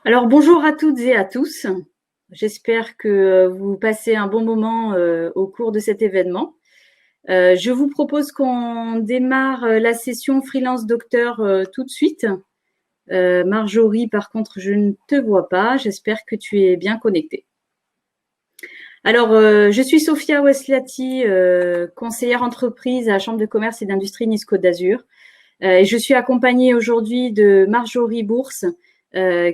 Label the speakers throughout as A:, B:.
A: Alors bonjour à toutes et à tous. J'espère que vous passez un bon moment au cours de cet événement. Je vous propose qu'on démarre la session Freelance Docteur tout de suite. Marjorie, par contre, je ne te vois pas. J'espère que tu es bien connectée. Alors, je suis Sophia Wesliati, conseillère entreprise à la Chambre de commerce et d'industrie Nice-Côte d'Azur. Et je suis accompagnée aujourd'hui de Marjorie Bourse,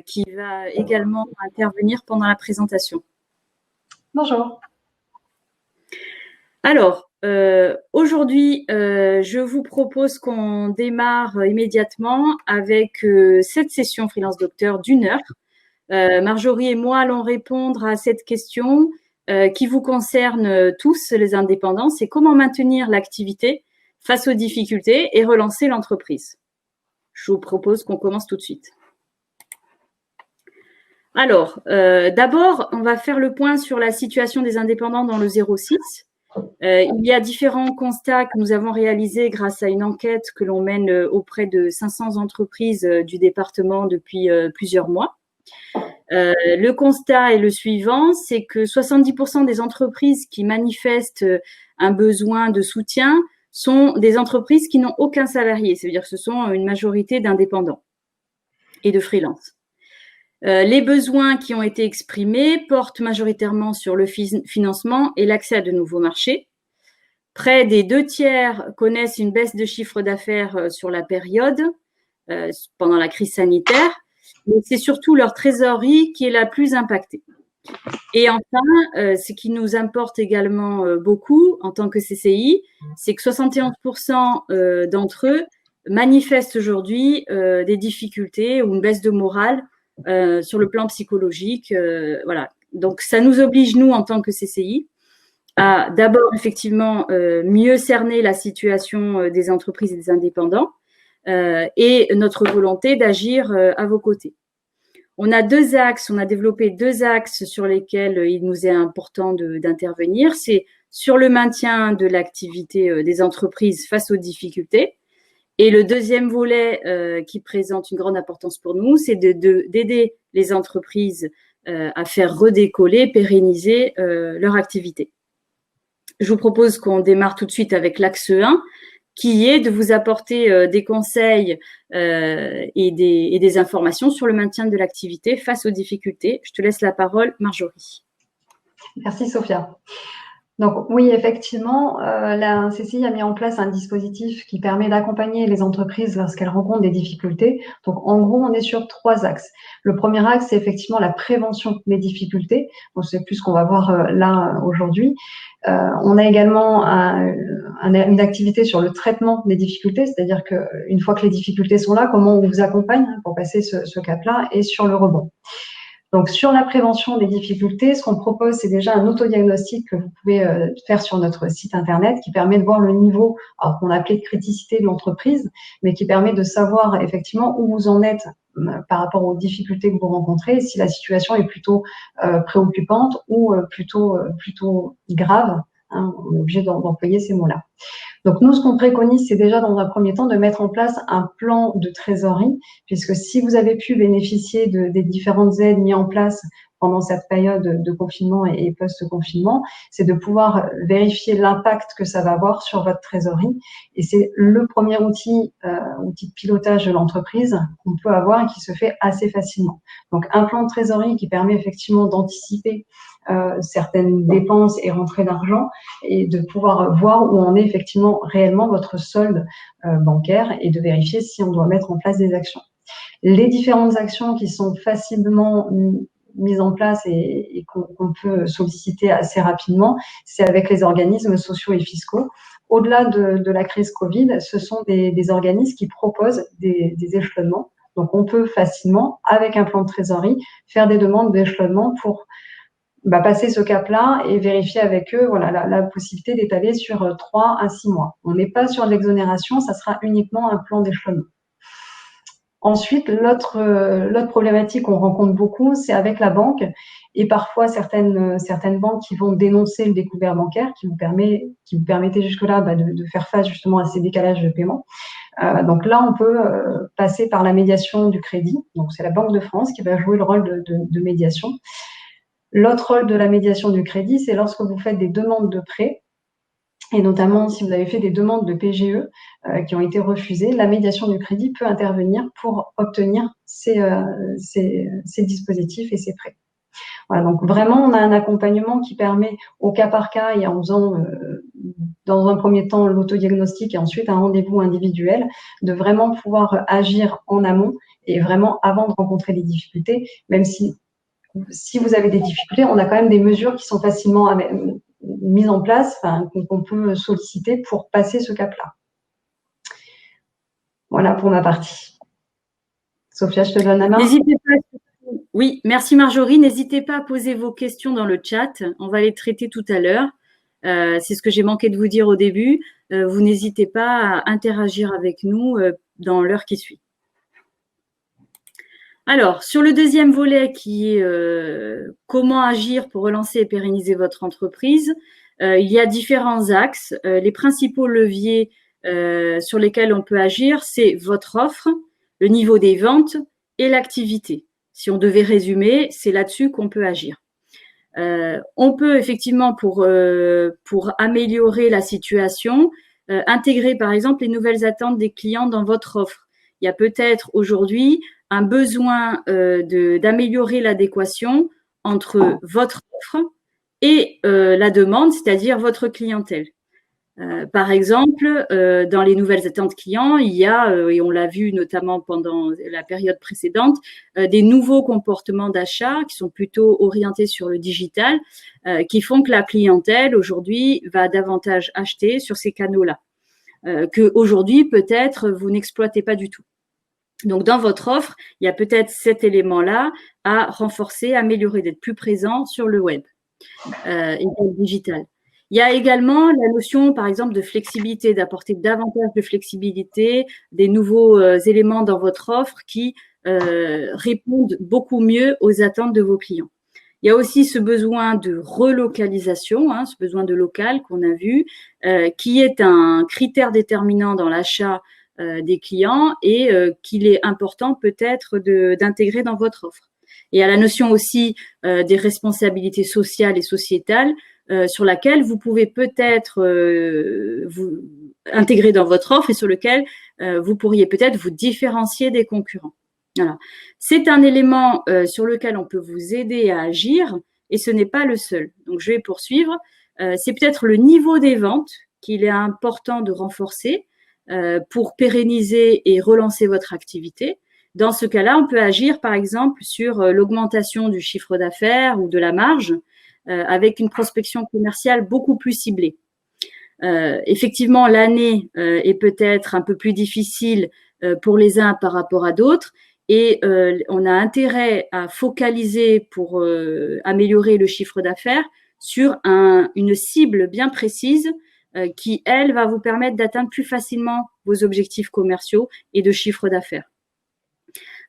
A: qui va également intervenir pendant la présentation.
B: Bonjour.
A: Alors, aujourd'hui, je vous propose qu'on démarre immédiatement avec cette session Freelance Docteur d'1 heure. Marjorie et moi allons répondre à cette question qui vous concerne tous, les indépendants, c'est comment maintenir l'activité face aux difficultés et relancer l'entreprise. Je vous propose qu'on commence tout de suite. Alors, d'abord, on va faire le point sur la situation des indépendants dans le 06. Il y a différents constats que nous avons réalisés grâce à une enquête que l'on mène auprès de 500 entreprises du département depuis plusieurs mois. Le constat est le suivant, c'est que 70% des entreprises qui manifestent un besoin de soutien sont des entreprises qui n'ont aucun salarié, c'est-à-dire que ce sont une majorité d'indépendants et de freelance. Les besoins qui ont été exprimés portent majoritairement sur le financement et l'accès à de nouveaux marchés. Près des 2/3 connaissent une baisse de chiffre d'affaires sur la période, pendant la crise sanitaire, mais c'est surtout leur trésorerie qui est la plus impactée. Et enfin, ce qui nous importe également beaucoup en tant que CCI, c'est que 71% d'entre eux manifestent aujourd'hui des difficultés ou une baisse de morale sur le plan psychologique. Voilà. Donc, ça nous oblige, nous, en tant que CCI, à d'abord, effectivement, mieux cerner la situation des entreprises et des indépendants et notre volonté d'agir à vos côtés. On a développé 2 axes sur lesquels il nous est important d'intervenir. C'est sur le maintien de l'activité des entreprises face aux difficultés. Et le deuxième volet qui présente une grande importance pour nous, c'est d'aider les entreprises à faire redécoller, pérenniser leur activité. Je vous propose qu'on démarre tout de suite avec l'axe 1, qui est de vous apporter des conseils et des informations sur le maintien de l'activité face aux difficultés. Je te laisse la parole, Marjorie.
B: Merci, Sophia. Donc oui, effectivement, la CCI a mis en place un dispositif qui permet d'accompagner les entreprises lorsqu'elles rencontrent des difficultés. Donc en gros, on est sur 3 axes. Le premier axe, c'est effectivement la prévention des difficultés. Bon, c'est plus ce qu'on va voir là aujourd'hui. On a également une activité sur le traitement des difficultés, c'est-à-dire qu'une fois que les difficultés sont là, comment on vous accompagne pour passer ce cap-là, et sur le rebond. Donc, sur la prévention des difficultés, ce qu'on propose, c'est déjà un autodiagnostic que vous pouvez faire sur notre site internet qui permet de voir le niveau, alors qu'on appelait de criticité de l'entreprise, mais qui permet de savoir effectivement où vous en êtes par rapport aux difficultés que vous rencontrez, si la situation est plutôt préoccupante ou plutôt grave. Hein, on est obligé d'employer ces mots-là. Donc nous, ce qu'on préconise, c'est déjà dans un premier temps de mettre en place un plan de trésorerie, puisque si vous avez pu bénéficier des différentes aides mises en place pendant cette période de confinement et post-confinement, c'est de pouvoir vérifier l'impact que ça va avoir sur votre trésorerie. Et c'est le premier outil de pilotage de l'entreprise qu'on peut avoir et qui se fait assez facilement. Donc un plan de trésorerie qui permet effectivement d'anticiper certaines dépenses et rentrées d'argent et de pouvoir voir où en est effectivement réellement votre solde bancaire et de vérifier si on doit mettre en place des actions. Les différentes actions qui sont facilement mises en place et qu'on peut solliciter assez rapidement, c'est avec les organismes sociaux et fiscaux. Au-delà de la crise Covid, ce sont des organismes qui proposent des échelonnements. Donc, on peut facilement, avec un plan de trésorerie, faire des demandes d'échelonnement pour passer ce cap-là et vérifier avec eux la possibilité d'étaler sur 3 à 6 mois. On n'est pas sur l'exonération, ça sera uniquement un plan d'échelonnement. Ensuite, l'autre problématique qu'on rencontre beaucoup, c'est avec la banque et parfois certaines banques qui vont dénoncer le découvert bancaire qui vous permettait jusque-là de faire face justement à ces décalages de paiement. Donc là, on peut passer par la médiation du crédit. Donc c'est la Banque de France qui va jouer le rôle de médiation. L'autre rôle de la médiation du crédit, c'est lorsque vous faites des demandes de prêt, et notamment si vous avez fait des demandes de PGE qui ont été refusées, la médiation du crédit peut intervenir pour obtenir ces dispositifs et ces prêts. Voilà, donc vraiment, on a un accompagnement qui permet au cas par cas et en faisant dans un premier temps l'autodiagnostic et ensuite un rendez-vous individuel, de vraiment pouvoir agir en amont et vraiment avant de rencontrer des difficultés, même si vous avez des difficultés, on a quand même des mesures qui sont facilement mises en place, qu'on peut solliciter pour passer ce cap-là. Voilà pour ma partie. Sophia, je te donne la main.
A: N'hésitez pas. Oui, merci Marjorie. N'hésitez pas à poser vos questions dans le chat. On va les traiter tout à l'heure. C'est ce que j'ai manqué de vous dire au début. Vous n'hésitez pas à interagir avec nous dans l'heure qui suit. Alors, sur le deuxième volet qui est comment agir pour relancer et pérenniser votre entreprise, il y a différents axes. Les principaux leviers sur lesquels on peut agir, c'est votre offre, le niveau des ventes et l'activité. Si on devait résumer, c'est là-dessus qu'on peut agir. On peut effectivement, pour améliorer la situation, intégrer par exemple les nouvelles attentes des clients dans votre offre. Il y a peut-être aujourd'hui un besoin d'améliorer l'adéquation entre votre offre et la demande, c'est-à-dire votre clientèle. Par exemple, dans les nouvelles attentes clients, il y a, et on l'a vu notamment pendant la période précédente, des nouveaux comportements d'achat qui sont plutôt orientés sur le digital, qui font que la clientèle aujourd'hui va davantage acheter sur ces canaux-là, que aujourd'hui peut-être vous n'exploitez pas du tout. Donc, dans votre offre, il y a peut-être cet élément-là à renforcer, améliorer, d'être plus présent sur le web et le digital. Il y a également la notion, par exemple, de flexibilité, d'apporter davantage de flexibilité, des nouveaux éléments dans votre offre qui répondent beaucoup mieux aux attentes de vos clients. Il y a aussi ce besoin de relocalisation, ce besoin de local qu'on a vu, qui est un critère déterminant dans l'achat des clients et qu'il est important peut-être d'intégrer dans votre offre. Et à la notion aussi des responsabilités sociales et sociétales sur laquelle vous pouvez peut-être vous intégrer dans votre offre et sur lequel vous pourriez peut-être vous différencier des concurrents. Voilà. C'est un élément sur lequel on peut vous aider à agir et ce n'est pas le seul. Donc, je vais poursuivre. C'est peut-être le niveau des ventes qu'il est important de renforcer pour pérenniser et relancer votre activité. Dans ce cas-là, on peut agir, par exemple, sur l'augmentation du chiffre d'affaires ou de la marge avec une prospection commerciale beaucoup plus ciblée. Effectivement, l'année est peut-être un peu plus difficile pour les uns par rapport à d'autres et on a intérêt à focaliser pour améliorer le chiffre d'affaires sur une cible bien précise qui, elle, va vous permettre d'atteindre plus facilement vos objectifs commerciaux et de chiffre d'affaires.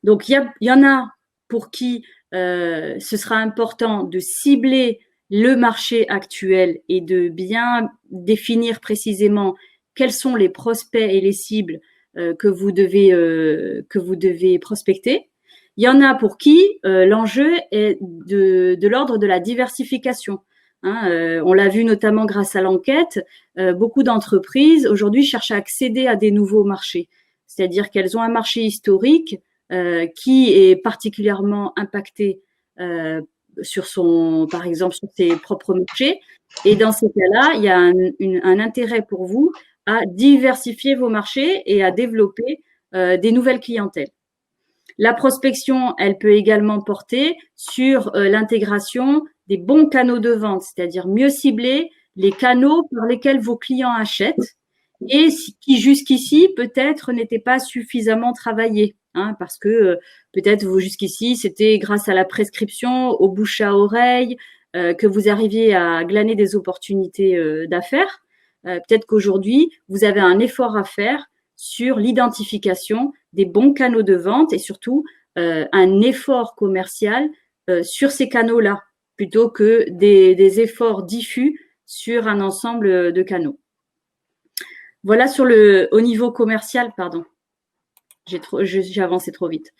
A: Donc, il y en a pour qui ce sera important de cibler le marché actuel et de bien définir précisément quels sont les prospects et les cibles que vous devez prospecter. Il y en a pour qui l'enjeu est de l'ordre de la diversification. On l'a vu notamment grâce à l'enquête, beaucoup d'entreprises aujourd'hui cherchent à accéder à des nouveaux marchés, c'est-à-dire qu'elles ont un marché historique qui est particulièrement impacté par exemple, sur ses propres marchés. Et dans ces cas-là, il y a un intérêt pour vous à diversifier vos marchés et à développer des nouvelles clientèles. La prospection, elle peut également porter sur l'intégration des bons canaux de vente, c'est-à-dire mieux cibler les canaux par lesquels vos clients achètent et qui jusqu'ici peut-être n'étaient pas suffisamment travaillés. Parce que peut-être vous jusqu'ici, c'était grâce à la prescription, au bouche à oreille, que vous arriviez à glaner des opportunités d'affaires. Peut-être qu'aujourd'hui, vous avez un effort à faire sur l'identification des bons canaux de vente et surtout un effort commercial sur ces canaux-là, plutôt que des efforts diffus sur un ensemble de canaux. Voilà au niveau commercial, pardon. J'ai avancé trop vite.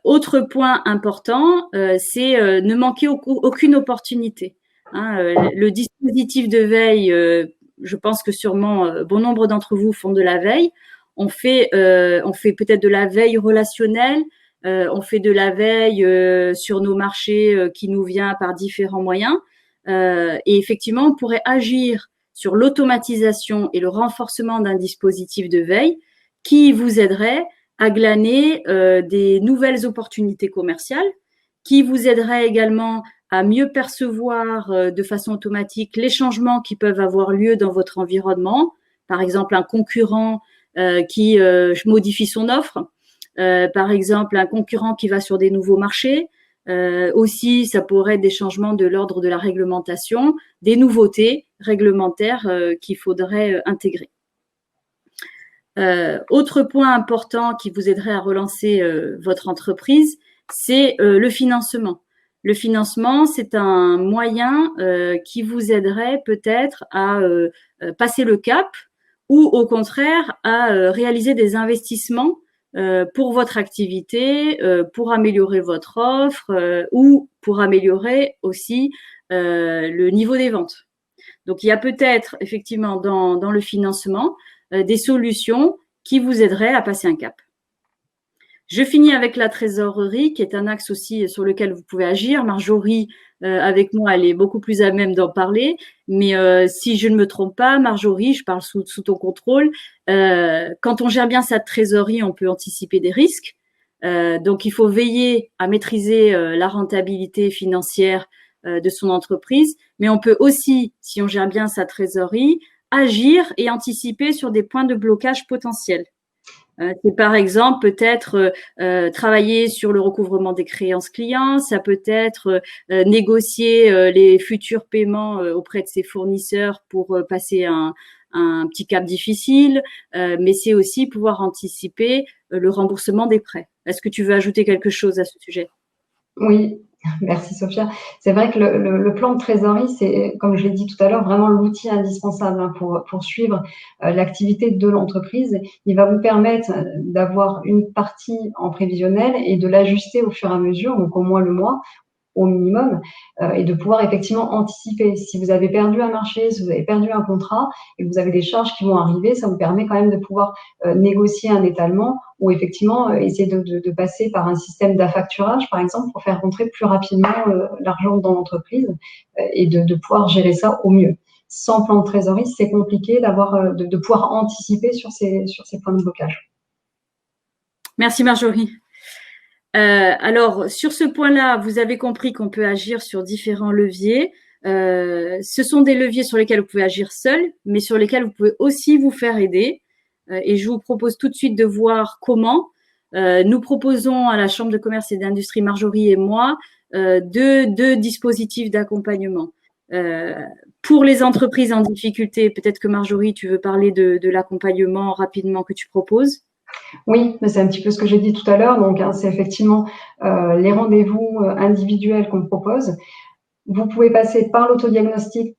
A: Autre point important, c'est ne manquer aucune opportunité. Le dispositif de veille, je pense que sûrement bon nombre d'entre vous font de la veille. On fait peut-être de la veille relationnelle, on fait de la veille sur nos marchés qui nous vient par différents moyens. Et effectivement, on pourrait agir sur l'automatisation et le renforcement d'un dispositif de veille qui vous aiderait à glaner des nouvelles opportunités commerciales, qui vous aiderait également à mieux percevoir de façon automatique les changements qui peuvent avoir lieu dans votre environnement. Par exemple, un concurrent qui modifie son offre, par exemple, un concurrent qui va sur des nouveaux marchés. Aussi, ça pourrait être des changements de l'ordre de la réglementation, des nouveautés réglementaires qu'il faudrait intégrer. Autre point important qui vous aiderait à relancer votre entreprise, c'est le financement. Le financement, c'est un moyen qui vous aiderait peut-être à passer le cap ou au contraire à réaliser des investissements pour votre activité, pour améliorer votre offre ou pour améliorer aussi le niveau des ventes. Donc, il y a peut-être effectivement dans le financement des solutions qui vous aideraient à passer un cap. Je finis avec la trésorerie, qui est un axe aussi sur lequel vous pouvez agir. Marjorie, avec moi, elle est beaucoup plus à même d'en parler. Mais si je ne me trompe pas, Marjorie, je parle sous ton contrôle, quand on gère bien sa trésorerie, on peut anticiper des risques. Donc, il faut veiller à maîtriser la rentabilité financière de son entreprise. Mais on peut aussi, si on gère bien sa trésorerie, agir et anticiper sur des points de blocage potentiels. C'est par exemple peut-être travailler sur le recouvrement des créances clients, ça peut être négocier les futurs paiements auprès de ses fournisseurs pour passer un petit cap difficile, mais c'est aussi pouvoir anticiper le remboursement des prêts. Est-ce que tu veux ajouter quelque chose à ce sujet?
B: Oui, merci Sophia. C'est vrai que le plan de trésorerie, c'est, comme je l'ai dit tout à l'heure, vraiment l'outil indispensable pour suivre l'activité de l'entreprise. Il va vous permettre d'avoir une partie en prévisionnel et de l'ajuster au fur et à mesure, donc au mois le mois, au minimum, et de pouvoir effectivement anticiper. Si vous avez perdu un marché, si vous avez perdu un contrat et que vous avez des charges qui vont arriver, ça vous permet quand même de pouvoir négocier un étalement ou effectivement essayer de passer par un système d'affacturage, par exemple, pour faire rentrer plus rapidement l'argent dans l'entreprise et de pouvoir gérer ça au mieux. Sans plan de trésorerie, c'est compliqué de pouvoir anticiper sur ces points de blocage.
A: Merci Marjorie. Alors, sur ce point-là, vous avez compris qu'on peut agir sur différents leviers. Ce sont des leviers sur lesquels vous pouvez agir seul, mais sur lesquels vous pouvez aussi vous faire aider. Et je vous propose tout de suite de voir comment. Nous proposons à la Chambre de commerce et d'industrie, Marjorie et moi, deux dispositifs d'accompagnement. Pour les entreprises en difficulté, peut-être que Marjorie, tu veux parler de l'accompagnement rapidement que tu proposes.
B: Oui, mais c'est un petit peu ce que j'ai dit tout à l'heure. Donc, c'est effectivement les rendez-vous individuels qu'on propose. Vous pouvez passer par l'autodiagnostic.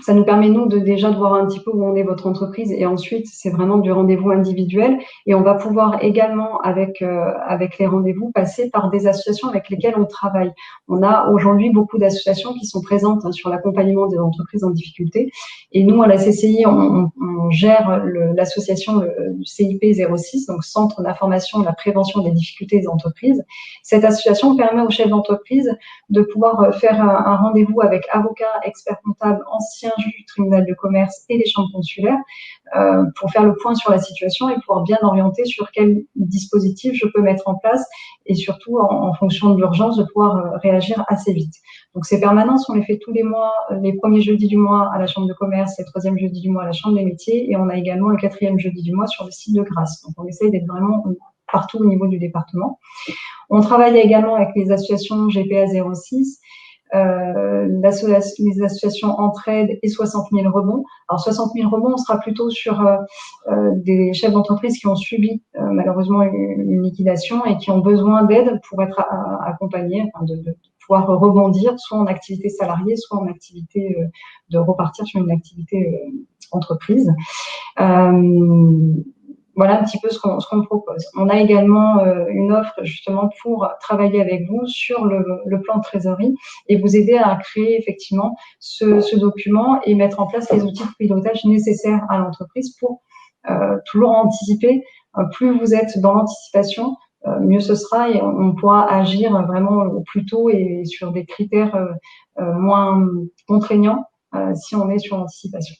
B: Ça nous permet, nous, déjà de voir un petit peu où en est votre entreprise. Et ensuite, c'est vraiment du rendez-vous individuel. Et on va pouvoir également, avec les rendez-vous, passer par des associations avec lesquelles on travaille. On a aujourd'hui beaucoup d'associations qui sont présentes sur l'accompagnement des entreprises en difficulté. Et nous, à la CCI, on gère l'association du CIP 06, donc Centre d'information et la prévention des difficultés des entreprises. Cette association permet aux chefs d'entreprise de pouvoir faire un rendez-vous avec avocats, experts comptables, anciens juges du tribunal de commerce et les chambres consulaires pour faire le point sur la situation et pouvoir bien orienter sur quel dispositif je peux mettre en place et surtout en fonction de l'urgence de pouvoir réagir assez vite. Donc ces permanences, on les fait tous les mois, les premiers jeudis du mois à la chambre de commerce, les troisièmes jeudis du mois à la chambre des métiers et on a également le quatrième jeudi du mois sur le site de Grasse. Donc on essaye d'être vraiment partout au niveau du département. On travaille également avec les associations GPA 06, les associations Entraide et 60 000 rebonds. Alors 60 000 rebonds, on sera plutôt sur des chefs d'entreprise qui ont subi malheureusement une liquidation et qui ont besoin d'aide pour être accompagnés, enfin de pouvoir rebondir soit en activité salariée, soit en activité de repartir sur une activité entreprise. Voilà un petit peu ce qu'on propose. On a également une offre justement pour travailler avec vous sur le plan de trésorerie et vous aider à créer effectivement ce document et mettre en place les outils de pilotage nécessaires à l'entreprise pour toujours anticiper. Plus vous êtes dans l'anticipation, mieux ce sera et on pourra agir vraiment au plus tôt et sur des critères moins contraignants si on est sur l'anticipation.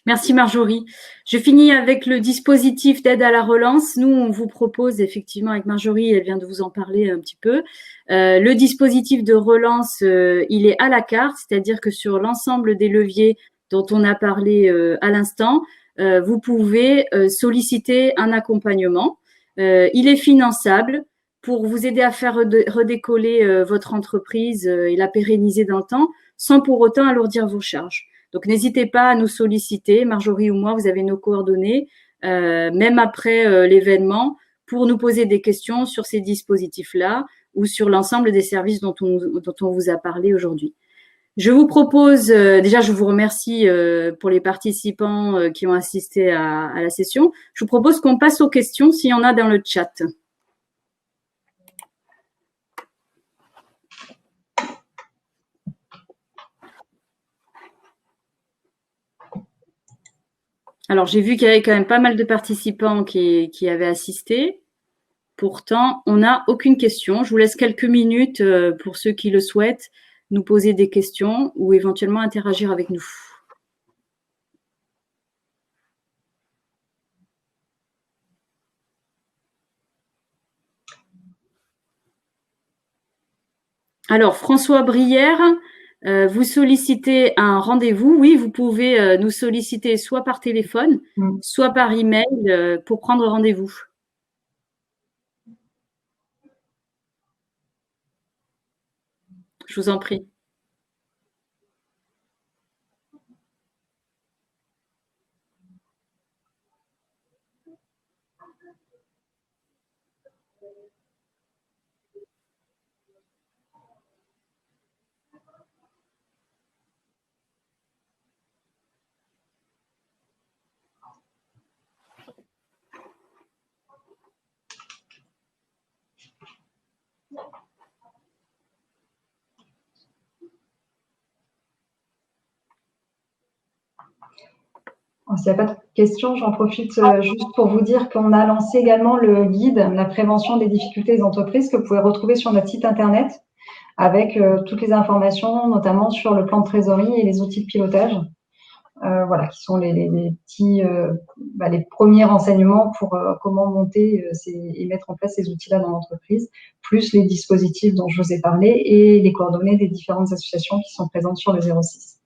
A: Merci Marjorie. Je finis avec le dispositif d'aide à la relance. Nous, on vous propose effectivement avec Marjorie, elle vient de vous en parler un petit peu. Le dispositif de relance, il est à la carte, c'est-à-dire que sur l'ensemble des leviers dont on a parlé à l'instant, vous pouvez solliciter un accompagnement. Il est finançable pour vous aider à faire redécoller votre entreprise et la pérenniser dans le temps, sans pour autant alourdir vos charges. Donc, n'hésitez pas à nous solliciter, Marjorie ou moi, vous avez nos coordonnées, même après l'événement, pour nous poser des questions sur ces dispositifs-là ou sur l'ensemble des services dont on vous a parlé aujourd'hui. Je vous propose, déjà, je vous remercie pour les participants qui ont assisté à la session. Je vous propose qu'on passe aux questions s'il y en a dans le chat. Alors, j'ai vu qu'il y avait quand même pas mal de participants qui avaient assisté. Pourtant, on n'a aucune question. Je vous laisse quelques minutes pour ceux qui le souhaitent nous poser des questions ou éventuellement interagir avec nous. Alors, François Brière, vous sollicitez un rendez-vous. Oui, vous pouvez nous solliciter soit par téléphone, soit par email pour prendre rendez-vous. Je vous en prie.
B: S'il n'y a pas de questions, j'en profite juste pour vous dire qu'on a lancé également le guide La prévention des difficultés des entreprises que vous pouvez retrouver sur notre site internet avec toutes les informations, notamment sur le plan de trésorerie et les outils de pilotage. Voilà, qui sont les petits, les premiers renseignements pour comment monter et mettre en place ces outils-là dans l'entreprise, plus les dispositifs dont je vous ai parlé et les coordonnées des différentes associations qui sont présentes sur le 06.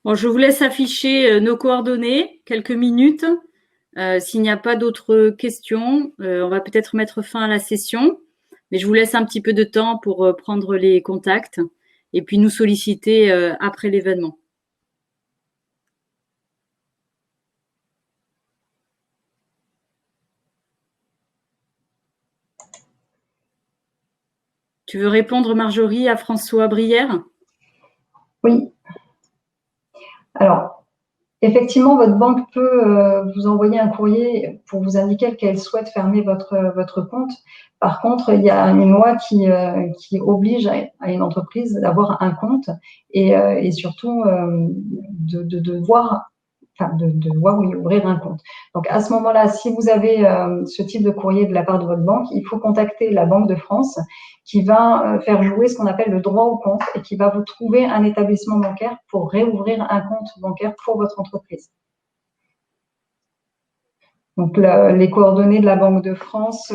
A: Bon, je vous laisse afficher nos coordonnées, quelques minutes. S'il n'y a pas d'autres questions, on va peut-être mettre fin à la session, mais je vous laisse un petit peu de temps pour prendre les contacts et puis nous solliciter après l'événement. Tu veux répondre, Marjorie, à François Brière?
B: Oui. Alors, effectivement, votre banque peut vous envoyer un courrier pour vous indiquer qu'elle souhaite fermer votre compte. Par contre, il y a une loi qui oblige à une entreprise d'avoir un compte et surtout de devoir ouvrir un compte. Donc, à ce moment-là, si vous avez ce type de courrier de la part de votre banque, il faut contacter la Banque de France qui va faire jouer ce qu'on appelle le droit au compte et qui va vous trouver un établissement bancaire pour réouvrir un compte bancaire pour votre entreprise. Donc, les coordonnées de la Banque de France,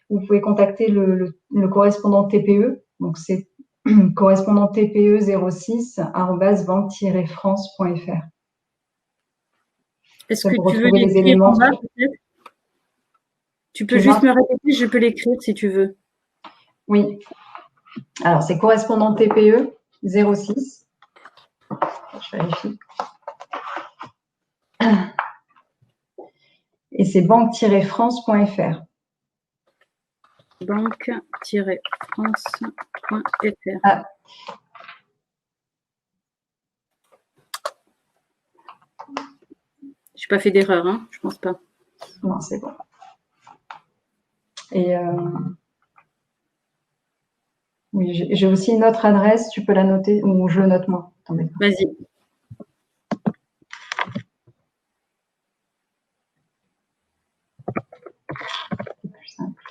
B: vous pouvez contacter le correspondant TPE. Donc, c'est correspondant TPE 06@banque-france.fr.
A: Est-ce que tu veux les éléments peut-être? Tu peux juste me répéter, je peux l'écrire si tu veux.
B: Oui. Alors, c'est correspondant TPE 06. Je vérifie. Et c'est banque-france.fr.
A: Banque-france.fr.
B: Ah.
A: Je n'ai pas fait d'erreur, hein, je pense pas.
B: Non, c'est bon. Et oui, j'ai aussi une autre adresse, tu peux la noter, ou je le note moi.
A: Vas-y.
B: C'est plus simple.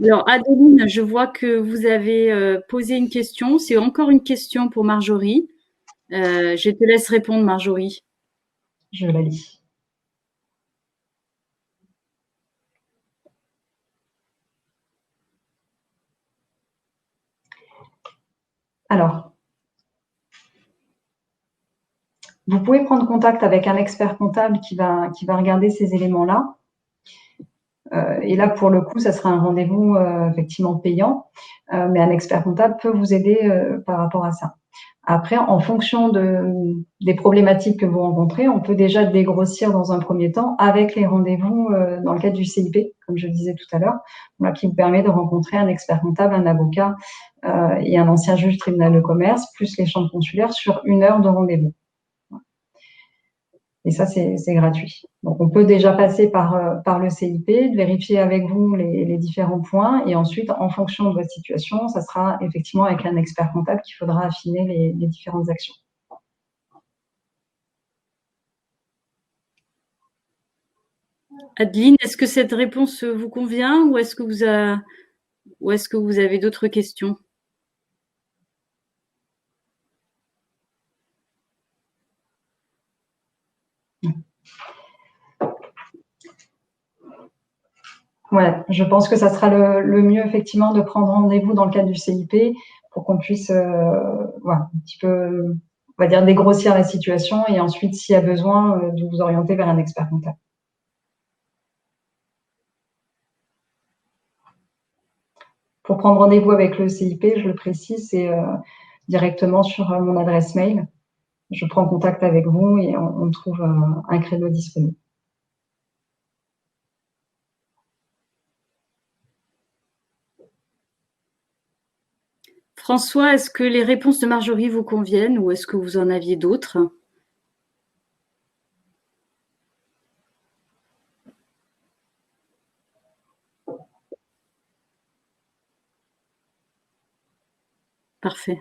A: Alors, Adeline, je vois que vous avez posé une question. C'est encore une question pour Marjorie. Je te laisse répondre, Marjorie.
B: Je la lis. Alors, vous pouvez prendre contact avec un expert comptable qui va regarder ces éléments-là. Et là, pour le coup, ça sera un rendez-vous effectivement payant, mais un expert comptable peut vous aider par rapport à ça. Après, en fonction des problématiques que vous rencontrez, on peut déjà dégrossir dans un premier temps avec les rendez-vous dans le cadre du CIP, comme je disais tout à l'heure, qui vous permet de rencontrer un expert comptable, un avocat et un ancien juge du tribunal de commerce, plus les chambres consulaires sur 1 heure de rendez-vous. Et ça, c'est gratuit. Donc, on peut déjà passer par le CIP, de vérifier avec vous les différents points. Et ensuite, en fonction de votre situation, ça sera effectivement avec un expert comptable qu'il faudra affiner les différentes actions.
A: Adeline, est-ce que cette réponse vous convient ou est-ce que vous avez d'autres questions?
B: Ouais, je pense que ça sera le mieux, effectivement, de prendre rendez-vous dans le cadre du CIP pour qu'on puisse un petit peu, on va dire, dégrossir la situation et ensuite, s'il y a besoin, de vous orienter vers un expert comptable. Pour prendre rendez-vous avec le CIP, je le précise, c'est directement sur mon adresse mail. Je prends contact avec vous et on trouve un créneau disponible.
A: François, est-ce que les réponses de Marjorie vous conviennent ou est-ce que vous en aviez d'autres? Parfait.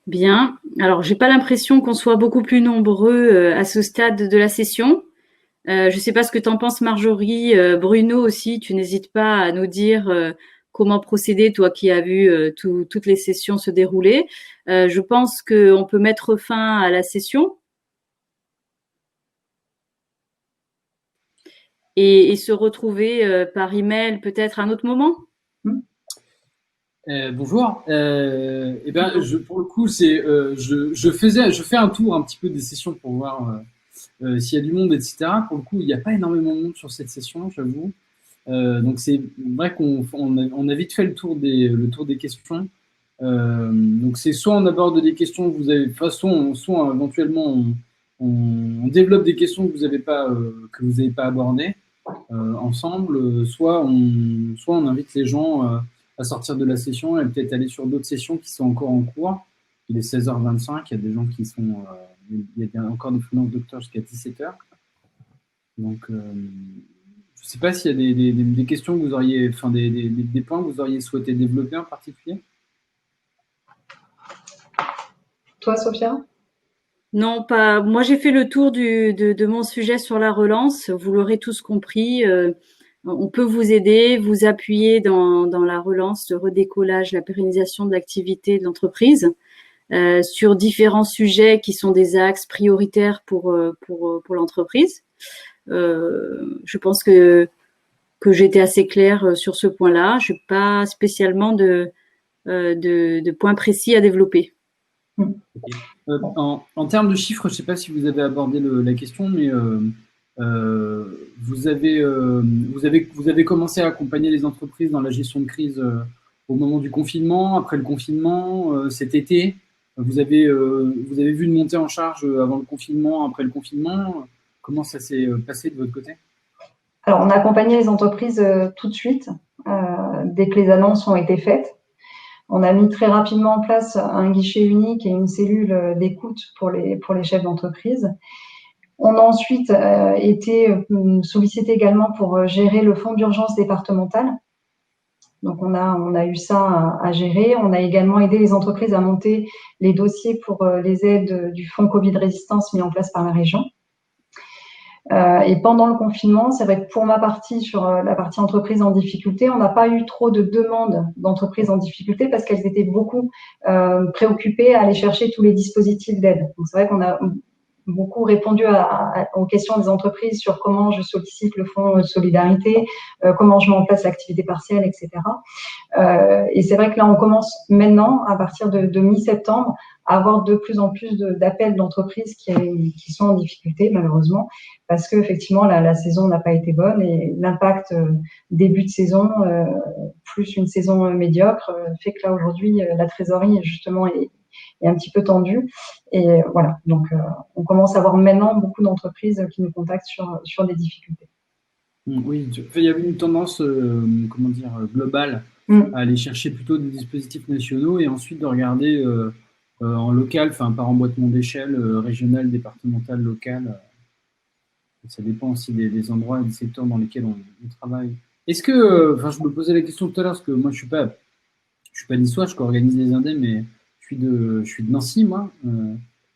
A: Bien. Alors, j'ai pas l'impression qu'on soit beaucoup plus nombreux à ce stade de la session. Je ne sais pas ce que tu en penses, Marjorie. Bruno aussi, tu n'hésites pas à nous dire comment procéder, toi qui as vu toutes les sessions se dérouler. Je pense qu'on peut mettre fin à la session et se retrouver par email peut-être à un autre moment.
C: Bonjour. Pour le coup, je fais un tour un petit peu des sessions pour voir s'il y a du monde, etc. Pour le coup, il n'y a pas énormément de monde sur cette session, j'avoue. Donc c'est vrai qu'on a vite fait le tour des questions. Donc c'est soit on aborde des questions que vous avez, soit éventuellement on développe des questions que vous n'avez pas abordées ensemble, soit on invite les gens à sortir de la session et peut-être aller sur d'autres sessions qui sont encore en cours. Il est 16h25, il y a des gens qui sont, il y a encore des freelance docteurs jusqu'à 17h. Donc, je ne sais pas s'il y a des questions que vous auriez, enfin des points que vous auriez souhaité développer en particulier.
B: Toi, Sophia?
A: Non, pas. Moi, j'ai fait le tour de mon sujet sur la relance. Vous l'aurez tous compris. On peut vous aider, vous appuyer dans la relance, le redécollage, la pérennisation de l'activité de l'entreprise sur différents sujets qui sont des axes prioritaires pour l'entreprise. Je pense que j'ai été assez claire sur ce point-là. Je n'ai pas spécialement de points précis à développer.
C: En termes de chiffres, je ne sais pas si vous avez abordé la question, mais vous avez commencé à accompagner les entreprises dans la gestion de crise au moment du confinement, après le confinement, cet été. Vous avez vu une montée en charge avant le confinement, après le confinement. Comment ça s'est passé de votre côté?
B: Alors, on a accompagné les entreprises tout de suite, dès que les annonces ont été faites. On a mis très rapidement en place un guichet unique et une cellule d'écoute pour les chefs d'entreprise. On a ensuite été sollicité également pour gérer le fonds d'urgence départemental. Donc, on a eu ça à gérer. On a également aidé les entreprises à monter les dossiers pour les aides du fonds Covid résistance mis en place par la région. Et pendant le confinement, c'est vrai que pour ma partie, sur la partie entreprise en difficulté, on n'a pas eu trop de demandes d'entreprises en difficulté parce qu'elles étaient beaucoup préoccupées à aller chercher tous les dispositifs d'aide. Donc, c'est vrai qu'on a beaucoup répondu aux questions des entreprises sur comment je sollicite le fonds de solidarité, comment je mets en place l'activité partielle, etc. Et c'est vrai que là, on commence maintenant, à partir de mi-septembre, à avoir de plus en plus d'appels d'entreprises qui sont en difficulté, malheureusement, parce que effectivement la saison n'a pas été bonne et l'impact début de saison plus une saison médiocre fait que là aujourd'hui la trésorerie justement est un petit peu tendue et voilà, donc on commence à avoir maintenant beaucoup d'entreprises qui nous contactent sur des difficultés.
C: Oui, il y avait une tendance globale à aller chercher plutôt des dispositifs nationaux et ensuite de regarder en local, enfin par emboîtement d'échelle, régional, départemental, local. Ça dépend aussi des endroits et des secteurs dans lesquels on travaille. Est-ce que, je me posais la question tout à l'heure, parce que moi je suis pas niçois, je co-organise les Indes, mais je suis de Nancy, moi.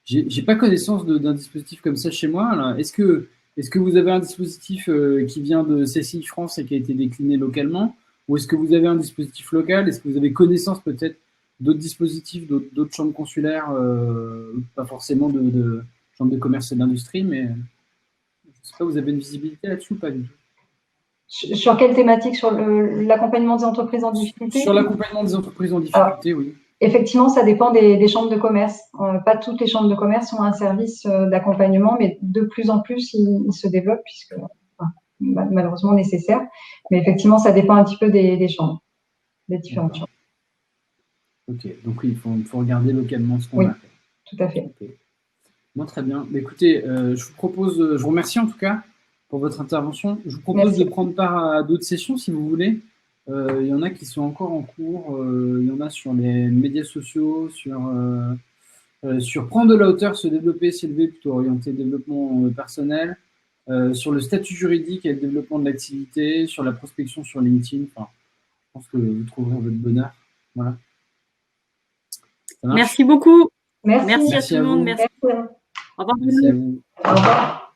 C: J'ai pas connaissance d'un dispositif comme ça chez moi. Est-ce que vous avez un dispositif qui vient de CCI France et qui a été décliné localement, ou est-ce que vous avez un dispositif local? Est-ce que vous avez connaissance peut-être d'autres dispositifs, d'autres chambres consulaires, pas forcément de chambres de commerce et d'industrie, mais je sais pas, vous avez une visibilité là-dessus ou pas du tout?
B: Sur quelle thématique? Sur l'accompagnement des entreprises en difficulté?
C: Sur l'accompagnement des entreprises en difficulté, oui.
B: Effectivement, ça dépend des chambres de commerce. Pas toutes les chambres de commerce ont un service d'accompagnement, mais de plus en plus, il se développe puisque malheureusement nécessaire. Mais effectivement, ça dépend un petit peu des chambres, des différentes chambres.
C: Ok, donc oui, il faut regarder localement ce qu'on a fait.
B: Tout à fait.
C: Okay. Bon, très bien. Mais écoutez, je vous remercie en tout cas pour votre intervention. Je vous propose de prendre part à d'autres sessions si vous voulez. Il y en a qui sont encore en cours. Il y en a sur les médias sociaux, sur prendre de la hauteur, se développer, s'élever, plutôt orienté développement personnel, sur le statut juridique et le développement de l'activité, sur la prospection sur LinkedIn. Enfin, je pense que vous trouverez votre bonheur. Voilà.
A: Merci beaucoup.
B: Merci
A: à tout le monde. Merci.
B: Au revoir.
C: Merci à vous.
B: Au revoir.